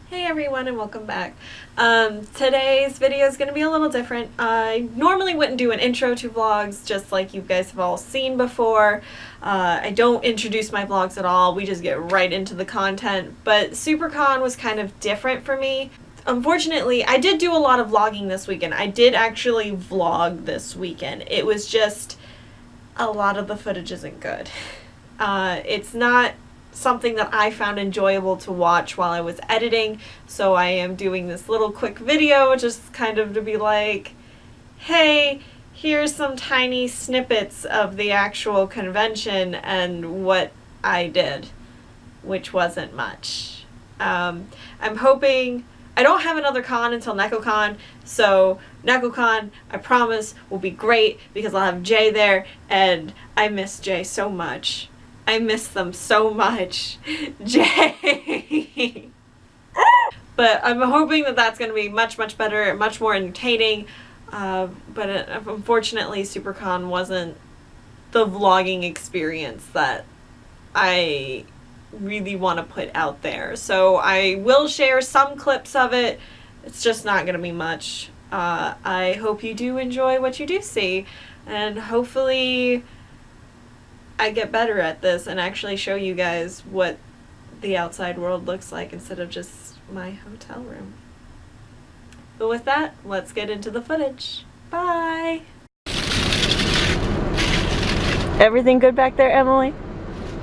Hey everyone and welcome back. Today's video is going to be a little different. I normally wouldn't do an intro to vlogs just like you guys have all seen before. I don't introduce my vlogs at all, we just get right into the content, but Supercon was kind of different for me. Unfortunately, I did do a lot of vlogging this weekend. I did actually vlog this weekend. It was just a lot of the footage isn't good. It's not something that I found enjoyable to watch while I was editing, so I am doing this little quick video just kind of to be like, hey, here's some tiny snippets of the actual convention and what I did, which wasn't much. I'm hoping I don't have another con until NecoCon, so NecoCon, I promise, will be great because I'll have Jay there, and I miss Jay so much. I miss them so much. Jay! But I'm hoping that that's going to be much better and much more entertaining. But unfortunately, Supercon wasn't the vlogging experience that I really want to put out there. So I will share some clips of it. It's just not going to be much. I hope you do enjoy what you do see. And hopefully I get better at this and actually show you guys what the outside world looks like instead of just my hotel room. But with that, let's get into the footage. Bye! Everything good back there, Emily?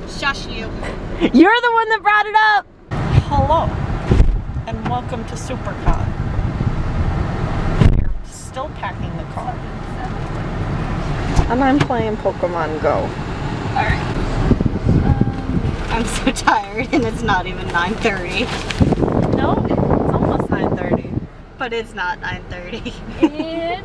Shush you. You're the one that brought it up! Hello, and welcome to Supercon. We're still packing the car. And I'm playing Pokemon Go. Alright. I'm so tired and it's not even 9:30. No, it's almost 9:30. But it's not 9:30. And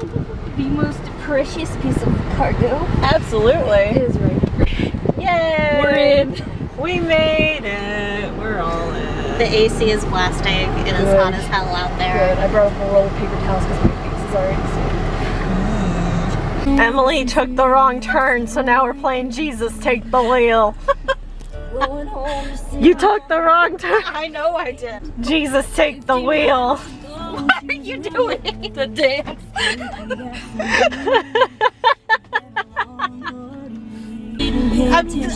the most precious piece of cargo Absolutely. is right here. Yay! We're in. We made it. We're all in. The AC is blasting. It is hot as hell out there. Good. I brought up a roll of paper towels because my face is already sore. Emily took the wrong turn, so now we're playing Jesus Take the Wheel. Going home to see You took the wrong turn. I know I did. Jesus Take the Wheel. What are you doing? the dance.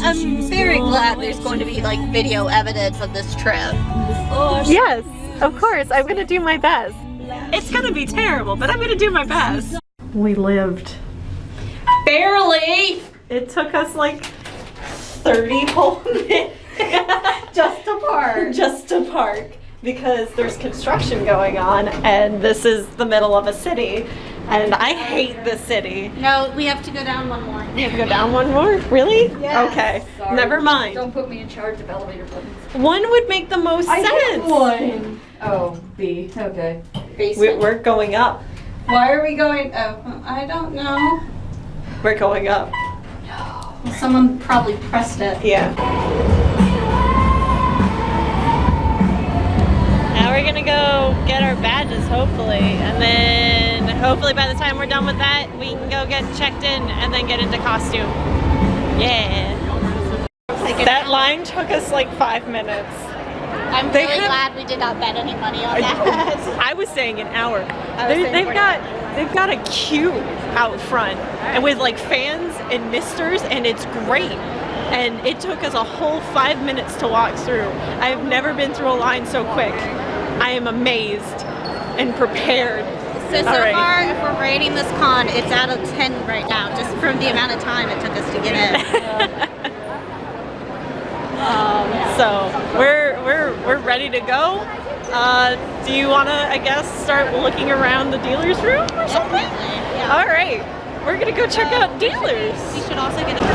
I'm very glad there's going to be like video evidence of this trip. Yes, of course. I'm going to do my best. It's going to be terrible, but I'm going to do my best. We lived. Barely! It took us like 30 whole minutes Just to park. just to park because there's construction going on and this is the middle of a city and I hate this city. No, we have to go down one more. You have to go down one more? Really? Yes. Okay, Sorry. never mind. Don't put me in charge of elevator buttons. One would make the most sense. One. Oh, B. Okay. We're going up. Why are we going? Oh, I don't know. We're going up. Someone probably pressed it. Yeah. Now we're gonna go get our badges, hopefully, and then hopefully by the time we're done with that, we can go get checked in and then get into costume. Yeah. That line took us like 5 minutes. I'm They really have- glad we did not bet any money on that. I was saying an hour. I was saying They've got a queue out front and with like fans and misters, and it's great. And it took us a whole 5 minutes to walk through. I've never been through a line so quick. I am amazed and prepared. So Alright. far, if we're rating this con, it's out of 10 right now, just from the amount of time it took us to get in. So we're ready to go. Do you want to, I guess, start looking around the dealer's room or something? Yeah. All right, we're gonna go check out dealers. We should also get a...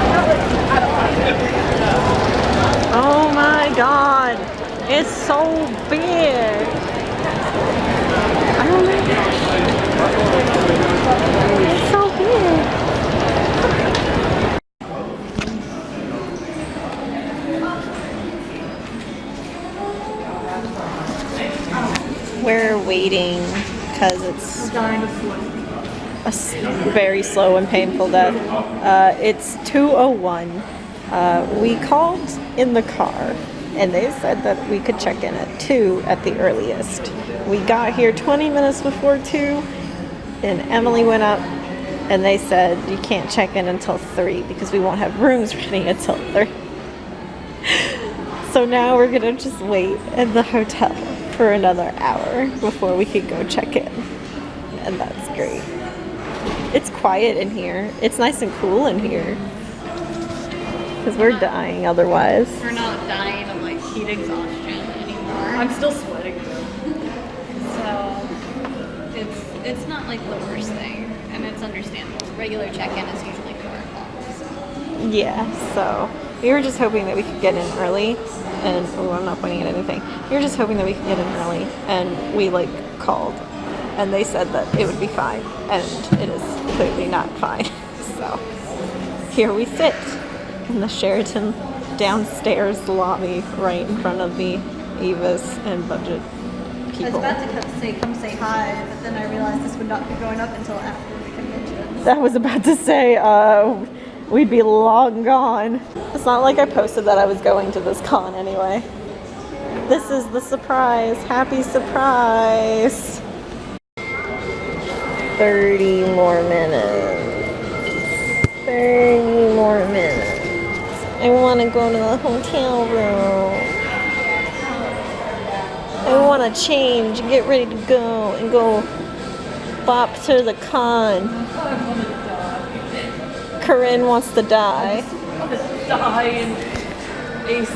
Oh my God, it's so big. Oh my gosh, it's so big. We're waiting because it's a very slow and painful death. It's 2:01. We called in the car and they said that we could check in at 2 at the earliest. We got here 20 minutes before 2, and Emily went up, and they said you can't check in until 3 because we won't have rooms ready until 3. So now we're gonna just wait in the hotel for another hour before we could go check in, and that's great. It's quiet in here. It's nice and cool in here. Because we're dying otherwise. We're not dying of like heat exhaustion anymore. I'm still sweating though. So it's not like the worst thing, and it's understandable. Regular check-in is usually 4 o'clock. So. Yeah, so we were just hoping that we could get in early, and I'm not pointing at anything. We were just hoping that we could get in early, and we like called, and they said that it would be fine, and it is clearly not fine. So here we sit in the Sheraton downstairs lobby, right in front of the Avis and budget people. I was about to come say hi, but then I realized this would not be going up until after the convention. I was about to say, we'd be long gone. It's not like I posted that I was going to this con anyway. This is the surprise. Happy surprise. 30 more minutes. 30 more minutes. I want to go to the hotel room. I want to change, get ready to go, and go bop to the con. Corinne wants to die. Die and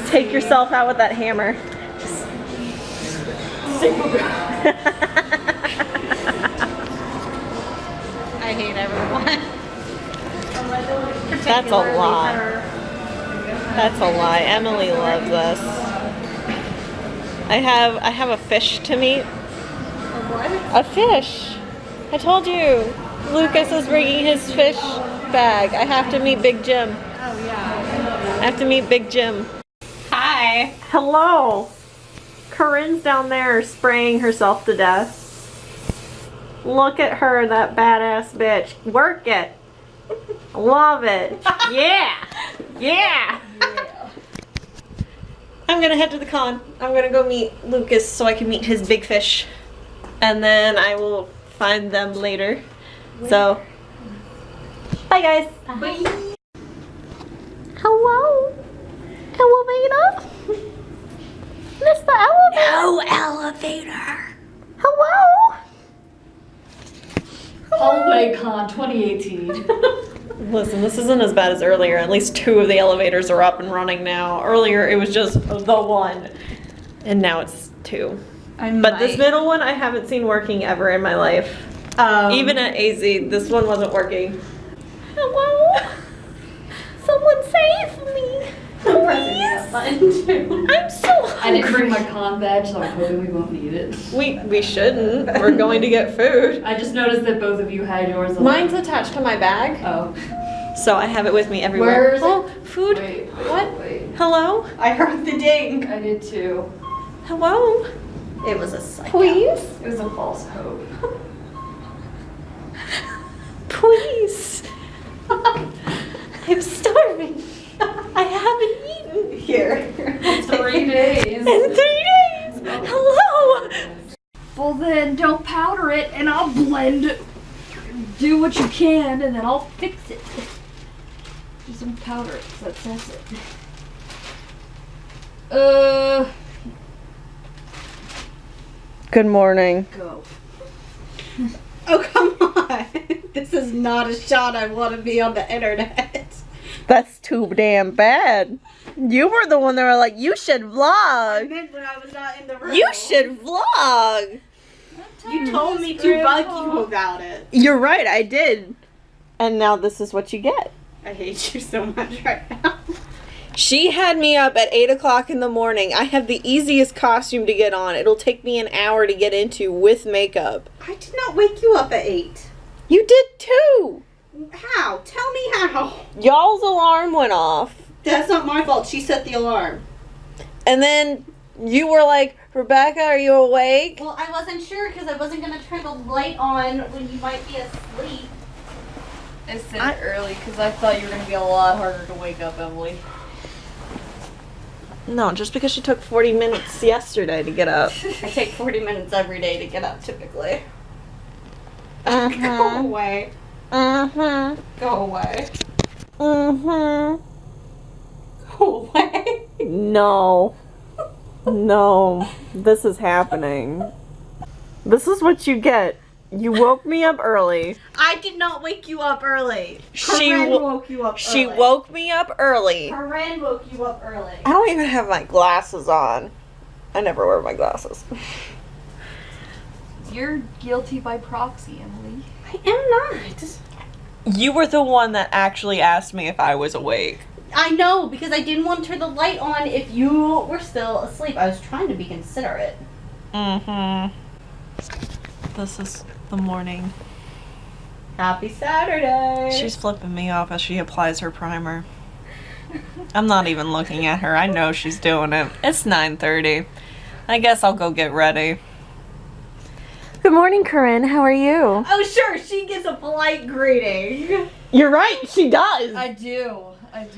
Take yourself out with that hammer. I hate everyone. That's a lie. That's a lie. Emily loves us. I have a fish to meet. A fish. I told you. Lucas is bringing his fish bag. I have to meet Big Jim. Oh yeah. I have to meet Big Jim. Hi. Hello. Corinne's down there spraying herself to death. Look at her, that badass bitch. Work it. Love it. Yeah. Yeah. I'm gonna head to the con. I'm gonna go meet Lucas so I can meet his big fish. And then I will find them later. So, bye guys. Bye. Hello? Elevator? Mr. Elevator? No elevator. Hello? Hallway Con 2018. Listen, this isn't as bad as earlier. At least 2 of the elevators are up and running now. Earlier it was just the one. And now it's 2. But this middle one I haven't seen working ever in my life. Even at AZ, this one wasn't working. Hello? Someone save me. Please. I'm so hungry. I didn't bring my con badge, so I'm hoping we won't need it. We shouldn't. We're going to get food. I just noticed that both of you had yours. Mine's attached to my bag. Oh. So I have it with me everywhere. Where is it? Oh, food. Wait. What? Wait. Hello? I heard the ding. I did too. Hello? It was a psych. Please? It was a false hope. Please. I'm starving. I haven't eaten. Here. 3 days. In 3 days. Hello. Well then, don't powder it and I'll blend it. Do what you can and then I'll fix it. Just don't powder it, so that says it. Good morning. Go. Oh, come on. This is not a shot I want to be on the internet. That's too damn bad. You were the one that were like, you should I vlog. meant when I was not in the room. You should vlog. You told me to bug you about it. You're right, I did. And now this is what you get. I hate you so much right now. She had me up at 8 o'clock in the morning. I have the easiest costume to get on. It'll take me an hour to get into with makeup. I did not wake you up at 8. You did too. How? Tell me how. Y'all's alarm went off. That's not my fault. She set the alarm. And then you were like, Rebecca, are you awake? Well, I wasn't sure because I wasn't going to turn the light on when you might be asleep. I said early because I thought you were going to be a lot harder to wake up, Emily. No, just because she took 40 minutes yesterday to get up. I take 40 minutes every day to get up, typically. Go Uh-huh. away. Uh-huh. Go away. Uh-huh. Go away. No. No. This is happening. This is what you get. You woke me up early. I did not wake you up early. She woke you up She woke me up early. Corinne woke you up early. I don't even have my glasses on. I never wear my glasses. You're guilty by proxy, Emily. I am not. You were the one that actually asked me if I was awake. I know, because I didn't want to turn the light on if you were still asleep. I was trying to be considerate. Mm-hmm. This is the morning. Happy Saturday. She's flipping me off as she applies her primer. I'm not even looking at her. I know she's doing it. It's 9:30. I guess I'll go get ready. Good morning, Corinne. How are you? Oh, sure. She gives a polite greeting. You're right. She does. I do.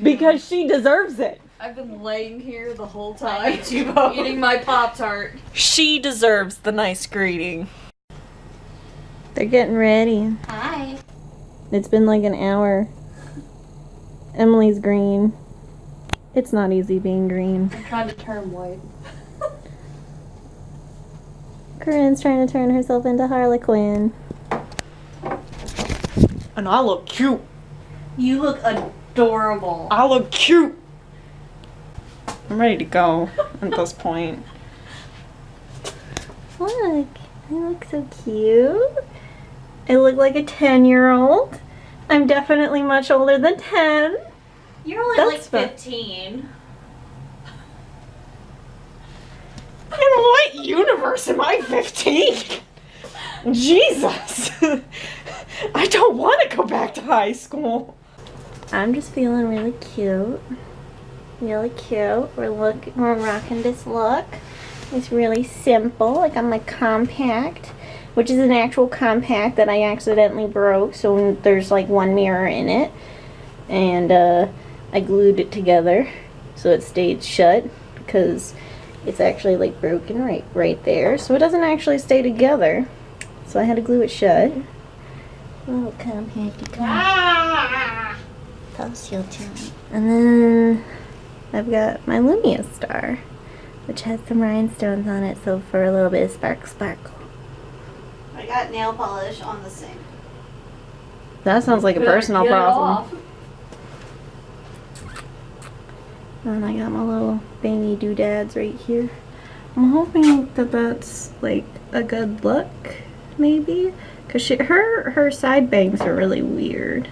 Because she deserves it. I've been laying here the whole I time, hate you both. eating my Pop-Tart. She deserves the nice greeting. They're getting ready. Hi. It's been like an hour. Emily's green. It's not easy being green. I'm trying to turn white. Corinne's trying to turn herself into Harlequin. And I look cute. You look adorable. I look cute. I'm ready to go at this point. Look, I look so cute. I look like a 10-year-old. I'm definitely much older than 10. You're only That's like fun. 15. In what universe am I 15? Jesus. I don't want to go back to high school. I'm just feeling really cute. Really cute. We're rocking this look. It's really simple. I got my compact, which is an actual compact that I accidentally broke, so there's like one mirror in it. And I glued it together so it stayed shut because it's actually like broken right there, so it doesn't actually stay together. So I had to glue it shut. Little compacty compact. And then I've got my Lumia star, which has some rhinestones on it, so for a little bit of sparkle. I got nail polish on the sink. That sounds like a personal Get it problem. off. And I got my little bangy doodads right here. I'm hoping that that's like a good look, maybe, cause her side bangs are really weird.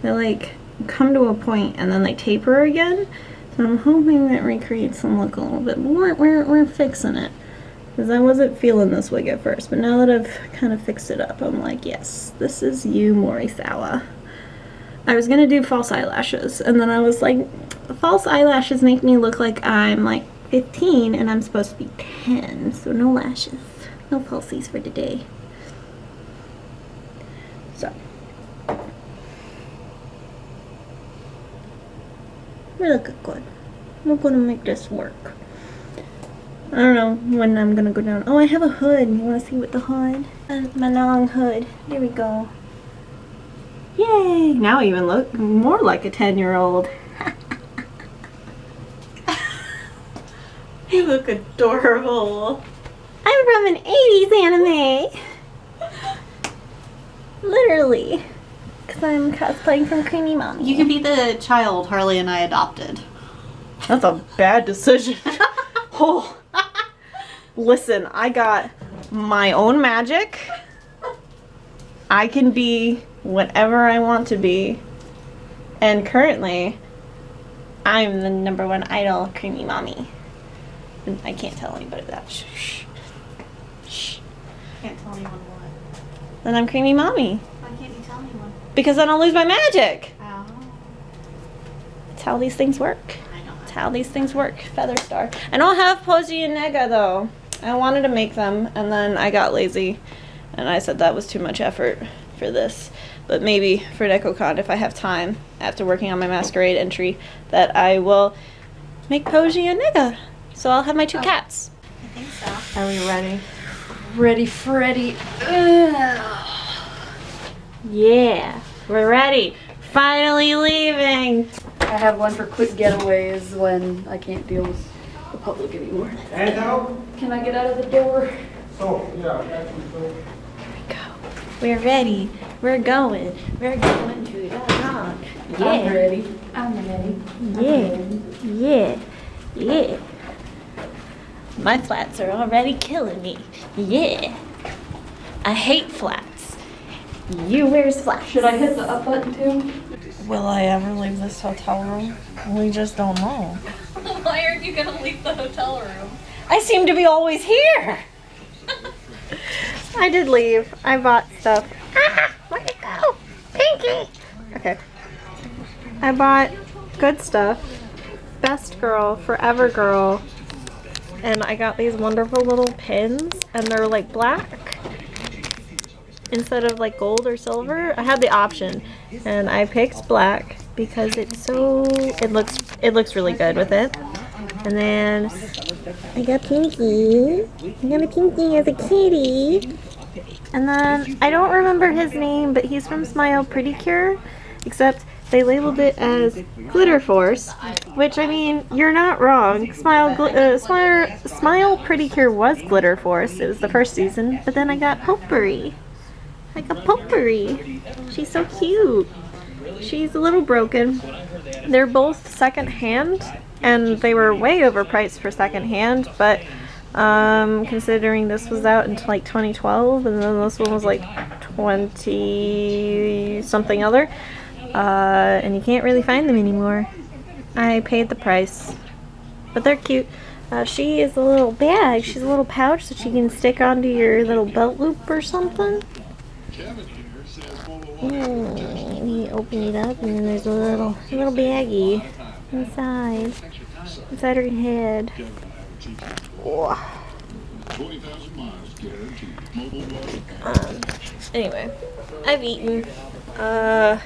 They like come to a point and then they taper again. So I'm hoping that recreates them look a little bit. But we're fixing it, cause I wasn't feeling this wig at first, but now that I've kind of fixed it up, I'm like, yes, this is you, Morisawa. I was gonna do false eyelashes, and then I was like, false eyelashes make me look like I'm like 15 and I'm supposed to be 10, so no lashes, no falsies for today. So we're looking good. We're gonna make this work. I don't know when I'm gonna go down. Oh, I have a hood. You wanna see what the hood? My long hood. There we go. Yay! Now I even look more like a 10-year-old. You look adorable. I'm from an 80s anime. Literally. Because I'm cosplaying from Creamy Mommy. You can be the child Harley and I adopted. That's a bad decision. Oh. Listen, I got my own magic. I can be whatever I want to be. And currently, I'm the #1 idol, Creamy Mommy. And I can't tell anybody that. Shh. Shh. Can't tell anyone what. Then I'm Creamy Mommy. Why can't you tell anyone? Because then I'll lose my magic. Oh. That's how these things work. I know. That's how these things work. Feather Star. I don't have Posy and Nega though. I wanted to make them and then I got lazy. And I said that was too much effort for this. But maybe for DecoCon, if I have time after working on my masquerade entry, that I will make Posey a nigga. So I'll have my 2 cats. I think so. Are we ready? Ready, Freddy. Yeah, we're ready. Finally leaving. I have one for quick getaways when I can't deal with the public anymore. And out. Can I get out of the door? So, yeah, actually, so. We're ready. We're going. We're going to the rock. I'm ready. I'm ready. Yeah. Yeah. My flats are already killing me. Yeah. I hate flats. You wears flats. Should I hit the up button too? Will I ever leave this hotel room? We just don't know. Why aren't you gonna leave the hotel room? I seem to be always here. I did leave. I bought stuff. Ah, where'd it go? Pinky. Okay. I bought good stuff. Best girl, forever girl. And I got these wonderful little pins, and they're like black instead of like gold or silver. I had the option, and I picked black because it's so it looks really good with it. And then I got Pinky. I got a Pinky as a kitty. And then I don't remember his name, but he's from Smile Pretty Cure, except they labeled it as Glitter Force, which, I mean, you're not wrong. Smile Pretty Cure was Glitter Force. It was the first season, but then I got Potpourri. I got Potpourri. She's so cute. She's a little broken. They're both second-hand, and they were way overpriced for second-hand, but considering this was out in like 2012, and then this one was like 20 something other, and you can't really find them anymore. I paid the price, but they're cute. She is a little bag. She's a little pouch that you can stick onto your little belt loop or something. You open it up, and then there's a little baggie inside her head. Anyway, I've eaten. The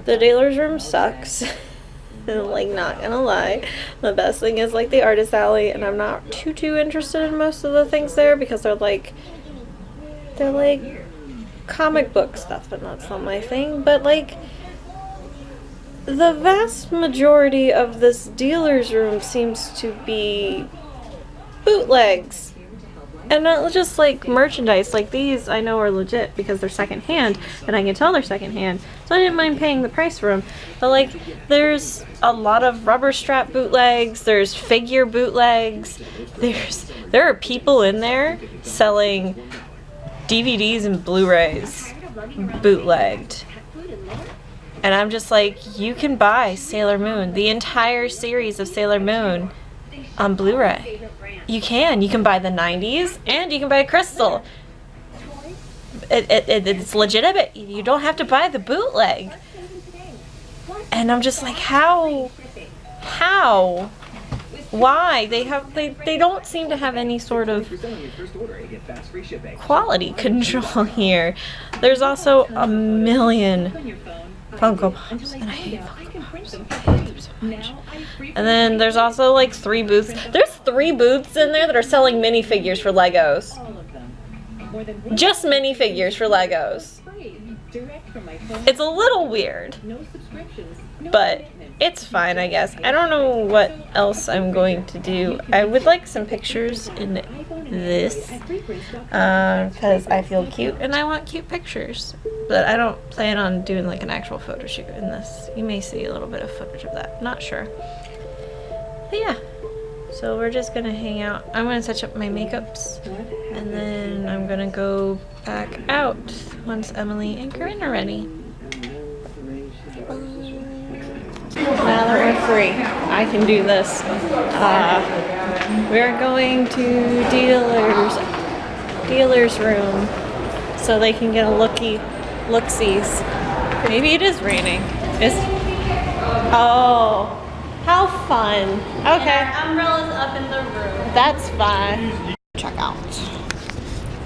dealer's room sucks. Like, not gonna lie. The best thing is like the artist alley, and I'm not too interested in most of the things there because they're like comic book stuff, and that's not my thing. But like, the vast majority of this dealer's room seems to be bootlegs, and not just like merchandise. Like these I know are legit because they're secondhand, and I can tell they're secondhand, so I didn't mind paying the price for them. But like, there's a lot of rubber strap bootlegs, there's figure bootlegs, there are people in there selling DVDs and Blu-rays bootlegged. And I'm just like, you can buy Sailor Moon, the entire series of Sailor Moon, on Blu-ray. You can buy the 90s, and you can buy Crystal. It's legitimate. You don't have to buy the bootleg. And I'm just like, how? Why? They don't seem to have any sort of quality control here. There's also a million Funko Pops, and I hate Funko Pops. I hate them so much. And then there's also like 3 booths. There's 3 booths in there that are selling minifigures for Legos. Just minifigures for Legos. It's a little weird, but it's fine, I guess. I don't know what else I'm going to do. I would like some pictures in this, because I feel cute and I want cute pictures. But I don't plan on doing like an actual photo shoot in this. You may see a little bit of footage of that. Not sure. But yeah. So we're just gonna hang out. I'm gonna touch up my makeups, and then I'm gonna go back out once Emily and Corinne are ready. Now that we're free, I can do this. We're going to dealer's room so they can get a look-sees. Maybe it is raining. Oh, how fun. Okay. And our umbrella's up in the room. That's fine. Check out.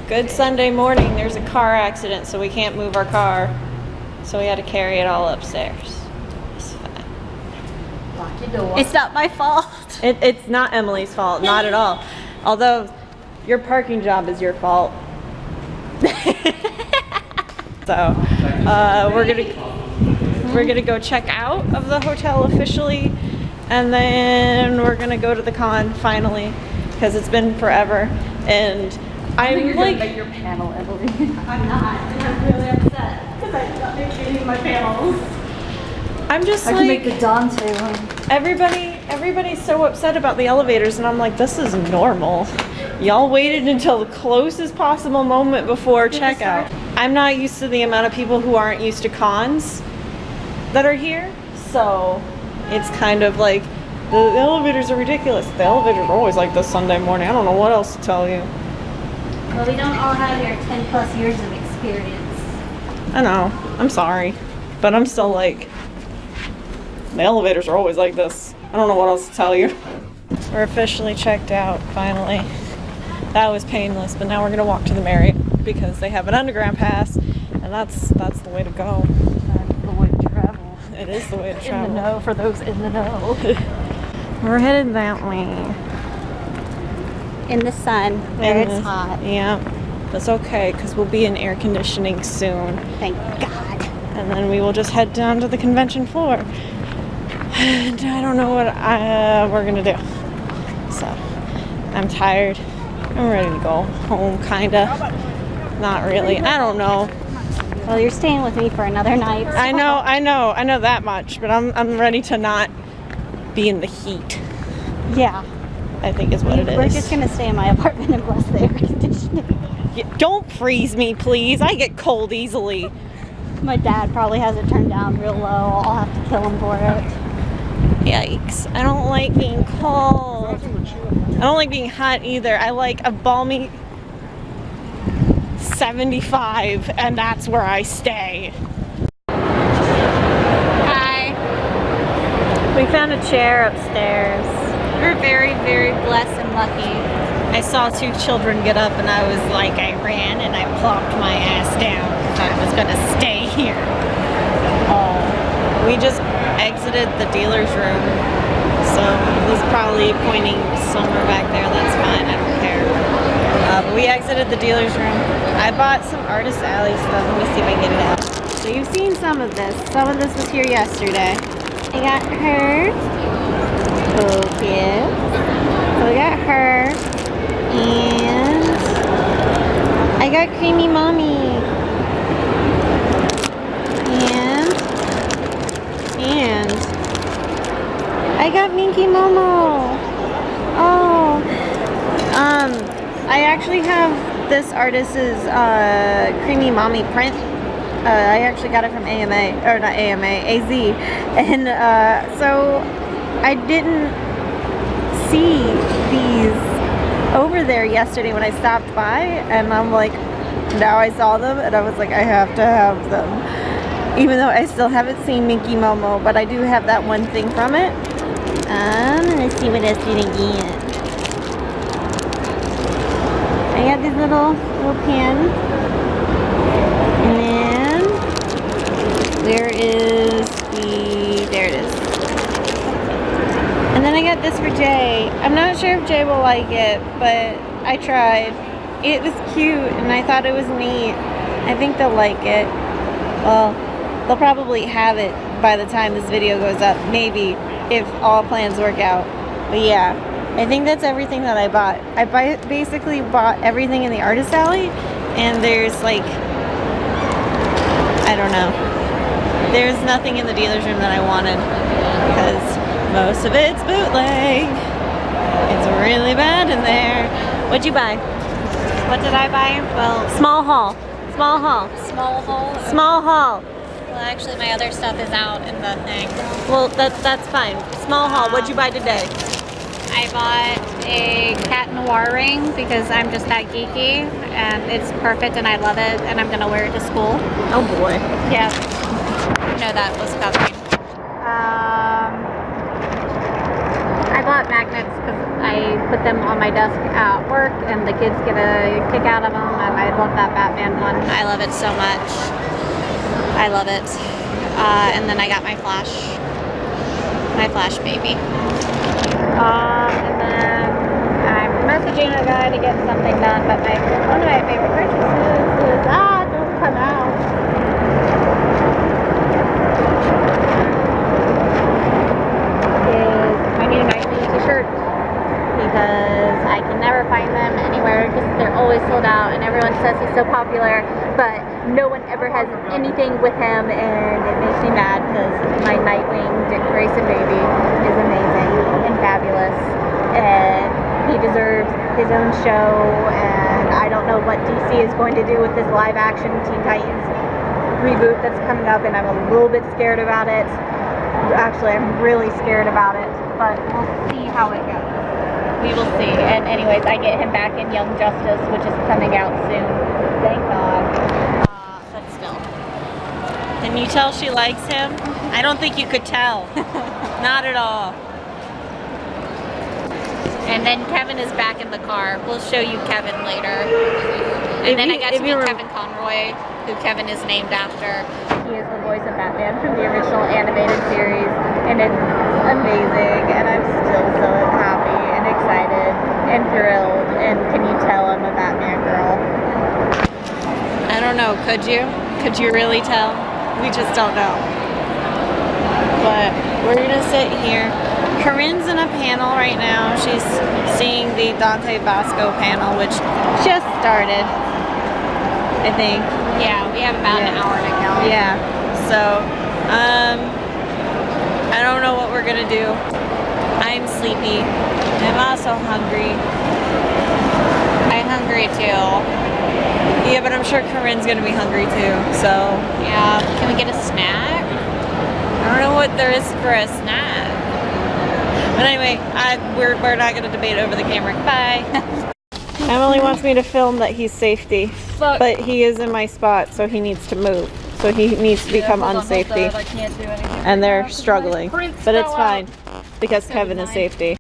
Good Sunday morning. There's a car accident, so we can't move our car. So we had to carry it all upstairs. It's fine. lock your door. It's not my fault. It's not Emily's fault, not at all. Although your parking job is your fault. So we're gonna go check out of the hotel officially, and then we're gonna go to the con finally because it's been forever. And I'm like, make your panel, Emily. I'm not, and I'm really upset because I'm not making my panels. I'm just I like, can make the Dante one. everybody's so upset about the elevators, and I'm like, this is normal. Y'all waited until the closest possible moment before checkout. I'm not used to the amount of people who aren't used to cons that are here, so it's kind of like, the elevators are ridiculous. The elevators are always like this Sunday morning. I don't know what else to tell you. Well, we don't all have your 10 plus years of experience. I know, I'm sorry, but I'm still like, the elevators are always like this. I don't know what else to tell you. We're officially checked out, finally. That was painless, but now we're gonna walk to the Marriott because they have an underground pass, and that's the way to go. That's the way to travel. It is the way to In travel. the know for those in the know. We're headed that way. In the sun, where it's hot. Yeah, that's okay because we'll be in air conditioning soon, Thank God. and then we will just head down to the convention floor. And I don't know what we're gonna do. So I'm tired. I'm ready to go home, kinda. Not really. I don't know. Well, you're staying with me for another night. So. I know that much. But I'm ready to not be in the heat. Yeah. I think is what it is. We're just gonna stay in my apartment and bless the air conditioning. Yeah, don't freeze me, please. I get cold easily. My dad probably has it turned down real low. I'll have to kill him for it. Yikes. I don't like being cold. I don't like being hot either. I like a balmy 75, and that's where I stay. Hi. We found a chair upstairs. We're very, very blessed and lucky. I saw two children get up, and I was like, I ran and I plopped my ass down because I was gonna stay here. We just exited the dealer's room, so he's probably pointing somewhere back there. That's fine, I don't care. But we exited the dealer's room. I bought some Artist Alley stuff. Let me see if I can get it out. So you've seen some of this. Some of this was here yesterday. I got her. Okay. So I got her. And I got Creamy Mommy. And I got Minky Momo. Oh. I actually have this artist's Creamy Mommy print. I actually got it from AMA, or not AMA, AZ. And so I didn't see these over there yesterday when I stopped by, and I'm like, now I saw them and I was like, I have to have them. Even though I still haven't seen Minky Momo, but I do have that one thing from it. Let's see what else did I get. I got this little pen. And then there it is. And then I got this for Jay. I'm not sure if Jay will like it, but I tried. It was cute and I thought it was neat. I think they'll like it. Well, they'll probably have it by the time this video goes up, maybe, if all plans work out. But yeah, I think that's everything that I bought. I basically bought everything in the Artist Alley, and there's like, I don't know. There's nothing in the dealer's room that I wanted, because most of it's bootleg. It's really bad in there. What'd you buy? What did I buy? Well, Small haul. Small haul. small hole. Small haul. Well, actually, my other stuff is out in the thing. Well, that's fine. Small haul. What'd you buy today? I bought a cat noir ring because I'm just that geeky, and it's perfect, and I love it, and I'm gonna wear it to school. Oh boy. Yeah, you know that was coming. I bought magnets because I put them on my desk at work, and the kids get a kick out of them, and I love that Batman one. I love it so much. I love it. And then I got my flash. My Flash baby. And then I'm messaging a guy to get something done, but one of my favorite purchases is, don't come out. Is my new nightly t-shirt, because I can never find them anywhere because they're always sold out and everyone says he's so popular, but no one ever has anything with him, and it makes me mad because my Nightwing Dick Grayson baby is amazing and fabulous, and he deserves his own show, and I don't know what DC is going to do with this live action Teen Titans reboot that's coming up, and I'm a little bit scared about it. Actually, I'm really scared about it, but we'll see how it goes. We will see. And anyways, I get him back in Young Justice, which is coming out soon. Thank God. But still. Can you tell she likes him? I don't think you could tell. Not at all. And then Kevin is back in the car. We'll show you Kevin later. And then I got to meet Kevin Conroy, who Kevin is named after. He is the voice of Batman from the original animated series, and it's amazing, and I'm still so happy and excited and thrilled, and can you tell I'm a Batman girl? I don't know, could you? Could you really tell? We just don't know. But we're gonna sit here. Corinne's in a panel right now. She's seeing the Dante Basco panel, which just started, I think. Yeah, we have about an hour to go. Yeah, so, I don't know what we're gonna do. I'm sleepy. I'm also hungry. I'm hungry too. Yeah, but I'm sure Corinne's gonna be hungry too, so. Yeah, can we get a snack? I don't know what there is for a snack. But anyway, we're not gonna debate over the camera. Bye. Emily wants me to film that he's safety, but he is in my spot, so he needs to move. So he needs to become unsafety. I can't do anything. And they're struggling, but it's fine because Kevin is safety.